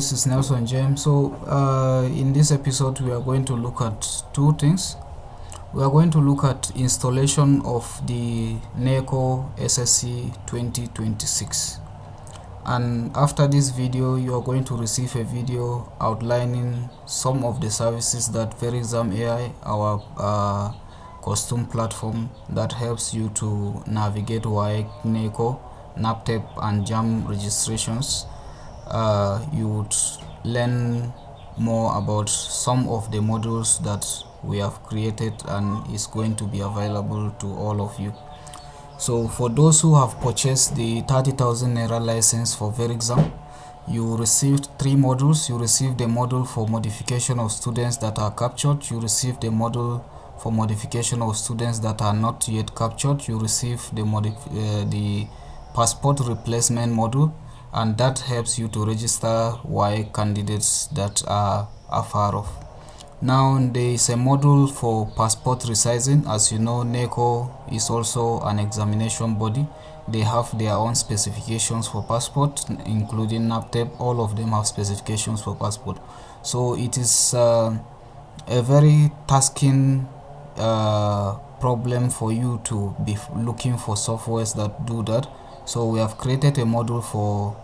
this is NelsonJM. So in this episode we are going to look at two things. We are going to look at installation of the Neco SSCE 2026, and after this video you are going to receive a video outlining some of the services that VeryExam AI, our custom platform that helps you to navigate WAEC, Neco, NAPTEP and JAM registrations. You would learn more about some of the modules that we have created and is going to be available to all of you. So for those who have purchased the 30,000 Naira license for VeryExam, you received three modules. You received the module for modification of students that are captured. You received the module for modification of students that are not yet captured. You received the passport replacement module, and that helps you to register WAEC candidates that are far off. Now there is a module for passport resizing. As you know, Neco is also an examination body. They have their own specifications for passport, including NAPTEP. All of them have specifications for passport. So it is a very tasking problem for you to be looking for softwares that do that. So we have created a module for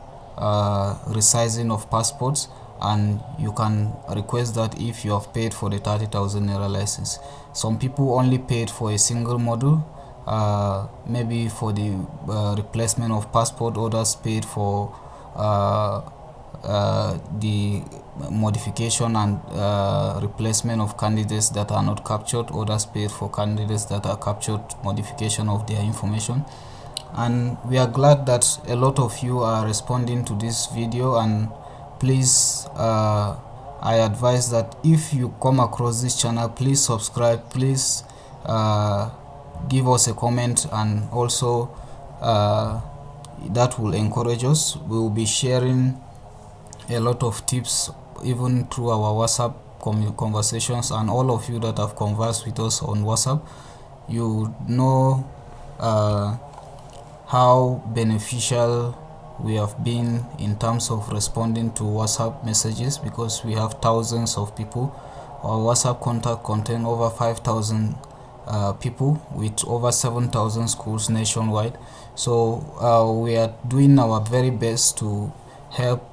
resizing of passports, and you can request that if you have paid for the 30,000 Naira license. Some people only paid for a single module, maybe for the replacement of passport. Others paid for the modification and replacement of candidates that are not captured. Others paid for candidates that are captured, modification of their information. And we are glad that a lot of you are responding to this video, and please I advise that if you come across this channel, please subscribe, please give us a comment, and also that will encourage us. We will be sharing a lot of tips even through our WhatsApp conversations, and all of you that have conversed with us on WhatsApp, you know how beneficial we have been in terms of responding to WhatsApp messages, because we have thousands of people. Our WhatsApp contact contain over 5,000 people with over 7,000 schools nationwide. So we are doing our very best to help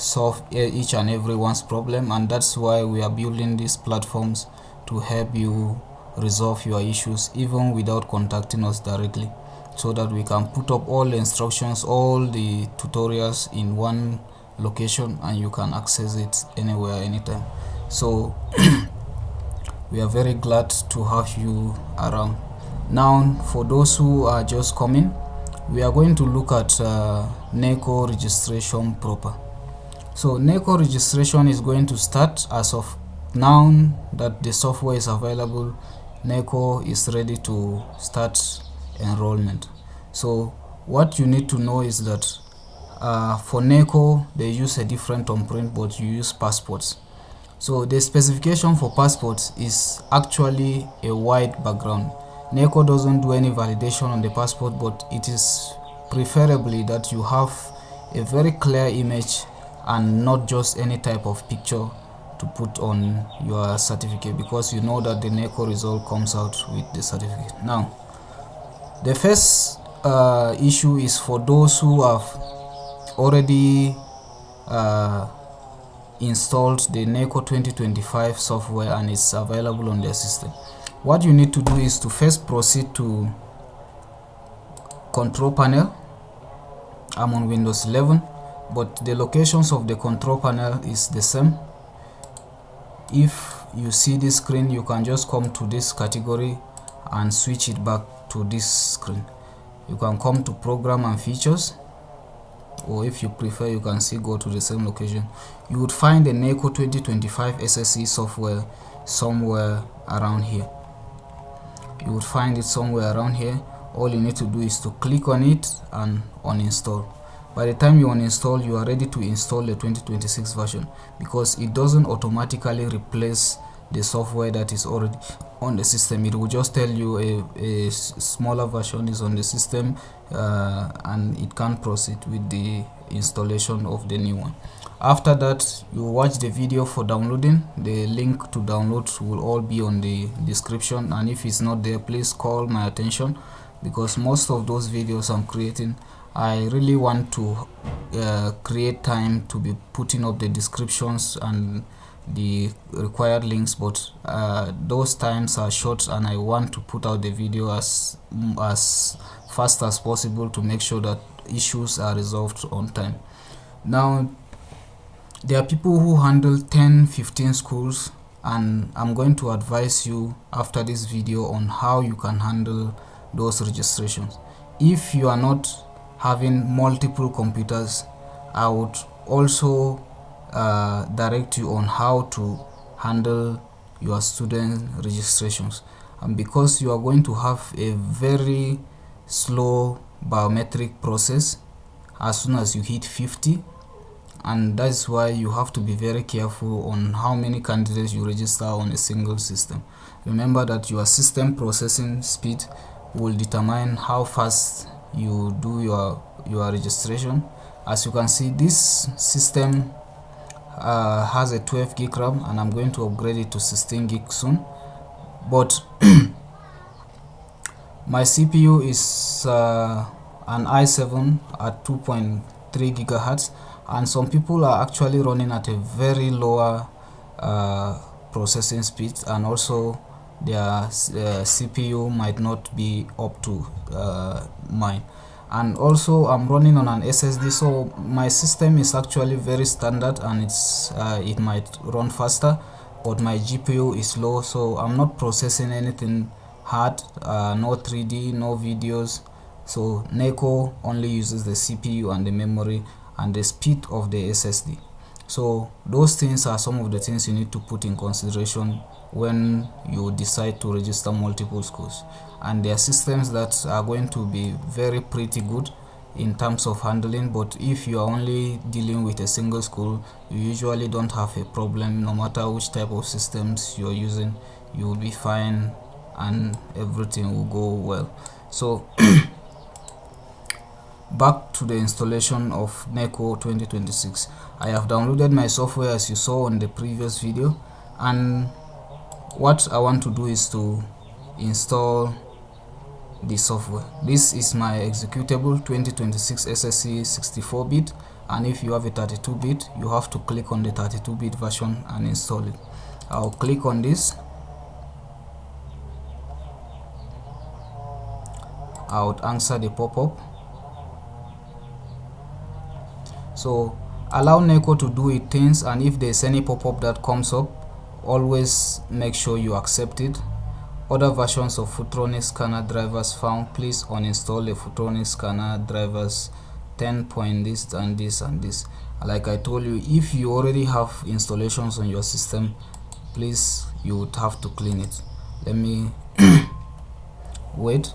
solve each and everyone's problem, and that's why we are building these platforms to help you resolve your issues even without contacting us directly, so that we can put up all the instructions, all the tutorials in one location, and you can access it anywhere, anytime. So we are very glad to have you around. Now for those who are just coming, we are going to look at Neco registration proper. So Neco registration is going to start as of now that the software is available. Neco is ready to start enrollment. So what you need to know is that for Neco they use a different thumbprint, but you use passports. So the specification for passports is actually a white background. Neco doesn't do any validation on the passport, but it is preferably that you have a very clear image and not just any type of picture to put on your certificate, because you know that the Neco result comes out with the certificate. Now the first issue is for those who have already installed the Neco 2025 software and it's available on their system. What you need to do is to first proceed to control panel. I'm on Windows 11, but the locations of the control panel is the same. If you see this screen, you can just come to this category and switch it back to this screen. You can come to program and features, or if you prefer you can still go to the same location. You would find the Neco 2025 SSCE software somewhere around here. You would find it somewhere around here. All you need to do is to click on it and uninstall. By the time you uninstall, you are ready to install the 2026 version, because it doesn't automatically replace the software that is already on the system. It will just tell you a smaller version is on the system, and it can proceed with the installation of the new one. After that, you watch the video for downloading. The link to download will all be on the description, and if it's not there, please call my attention, because most of those videos I'm creating, I really want to create time to be putting up the descriptions and the required links, but those times are short, and I want to put out the video as fast as possible to make sure that issues are resolved on time. Now, there are people who handle 10-15 schools, and I'm going to advise you after this video on how you can handle those registrations. If you are not having multiple computers, I would also direct you on how to handle your student registrations, and because you are going to have a very slow biometric process as soon as you hit 50, and that's why you have to be very careful on how many candidates you register on a single system. Remember that your system processing speed will determine how fast you do your registration. As you can see, this system has a 12 gig RAM, and I'm going to upgrade it to 16 gig soon, but my CPU is an i7 at 2.3 gigahertz, and some people are actually running at a very lower processing speed, and also their CPU might not be up to mine. And also I'm running on an SSD, so my system is actually very standard, and it might run faster, but my GPU is low, so I'm not processing anything hard, no 3D, no videos. So Neco only uses the CPU and the memory and the speed of the SSD. So those things are some of the things you need to put in consideration when you decide to register multiple schools, and there are systems that are going to be pretty good in terms of handling, but if you are only dealing with a single school, you usually don't have a problem. No matter which type of systems you're using, you will be fine and everything will go well. So back to the installation of Neco 2026. I have downloaded my software as you saw on the previous video, and what I want to do is to install the software. This is my executable 2026 SSCE 64-bit, and if you have a 32-bit, you have to click on the 32-bit version and install it. I'll click on this. I would answer the pop-up. So allow Neco to do its things, and if there's any pop-up that comes up, always make sure you accept it. Other versions of Futronic scanner drivers found. Please uninstall the Futronic scanner drivers 10. This and this and this. Like I told you, if you already have installations on your system, please, you would have to clean it. Let me wait.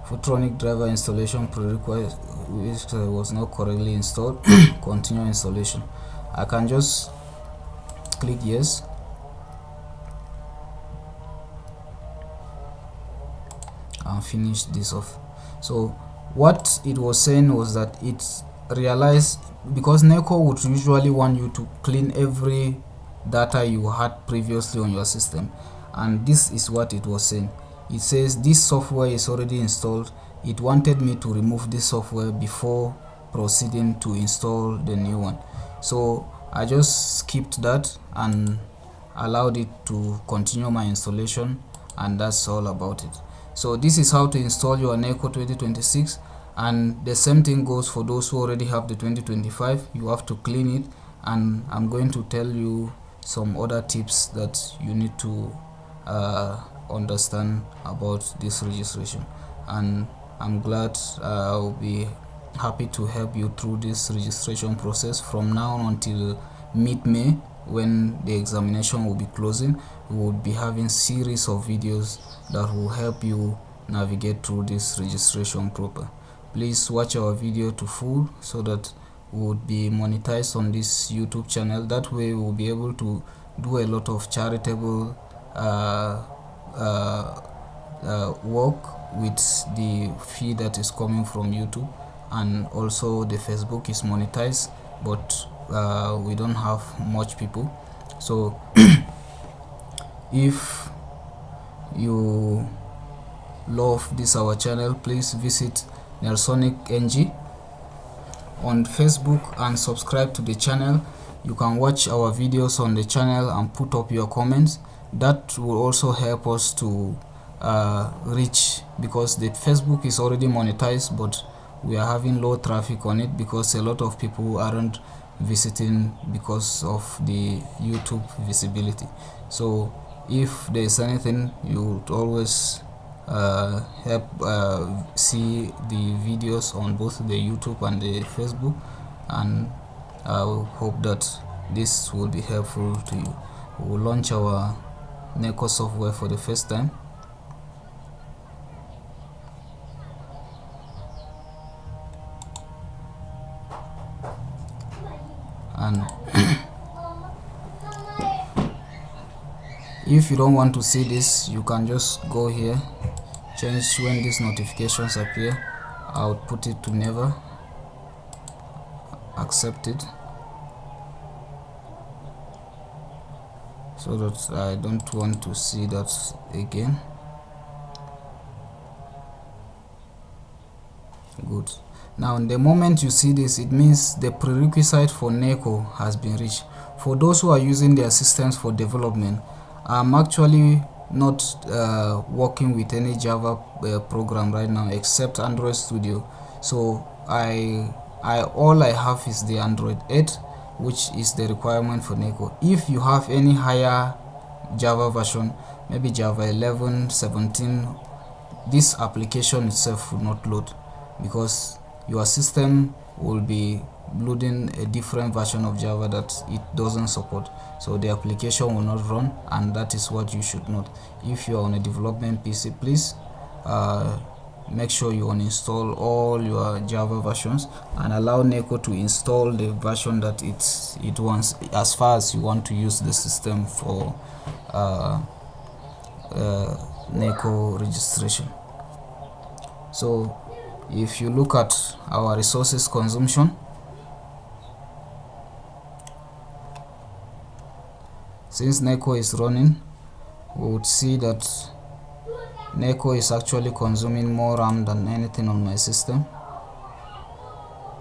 Futronic driver installation prerequisite which was not correctly installed. Continue installation. I can just click yes. And finish this off. So what it was saying was that it realized, because Neco would usually want you to clean every data you had previously on your system, and this is what it was saying. It says this software is already installed. It wanted me to remove this software before proceeding to install the new one, so I just skipped that and allowed it to continue my installation, and that's all about it. So this is how to install your Neco 2026, and the same thing goes for those who already have the 2025. You have to clean it, and I'm going to tell you some other tips that you need to understand about this registration, and I'm glad I'll be happy to help you through this registration process from now until mid-May, when the examination will be closing. We will be having series of videos that will help you navigate through this registration proper. Please watch our video to full so that we would be monetized on this YouTube channel. That way we will be able to do a lot of charitable work with the fee that is coming from YouTube, and also the Facebook is monetized but we don't have much people. So if you love this our channel, please visit NelsonJM on Facebook and subscribe to the channel. You can watch our videos on the channel and put up your comments. That will also help us to reach, because the Facebook is already monetized, but we are having low traffic on it because a lot of people aren't visiting because of the YouTube visibility. So if there is anything, you would always help see the videos on both the YouTube and the Facebook, and I hope that this will be helpful to you. We will launch our Neco software for the first time. And if you don't want to see this, you can just go here, change when these notifications appear. I'll put it to never, accept it, so that I don't want to see that again. Good. Now the moment you see this, it means the prerequisite for Neco has been reached. For those who are using their systems for development, I'm actually not working with any Java program right now except Android Studio. So all I have is the Android 8, which is the requirement for Neco. If you have any higher Java version, maybe Java 11, 17, this application itself will not load, because your system will be loading a different version of Java that it doesn't support. So the application will not run, and that is what you should note. If you are on a development PC, please make sure you uninstall all your Java versions and allow Neco to install the version that it wants, as far as you want to use the system for Neco registration. So if you look at our resources consumption, since Neco is running, we would see that Neco is actually consuming more RAM than anything on my system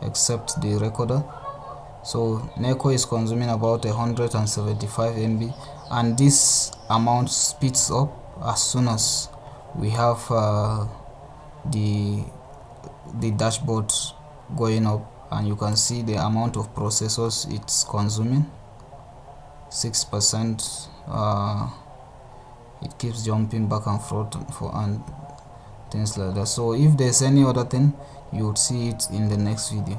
except the recorder. So Neco is consuming about 175 MB, and this amount speeds up as soon as we have the dashboard going up, and you can see the amount of processors it's consuming, 6%. It keeps jumping back and forth and things like that. So if there's any other thing, you would see it in the next video.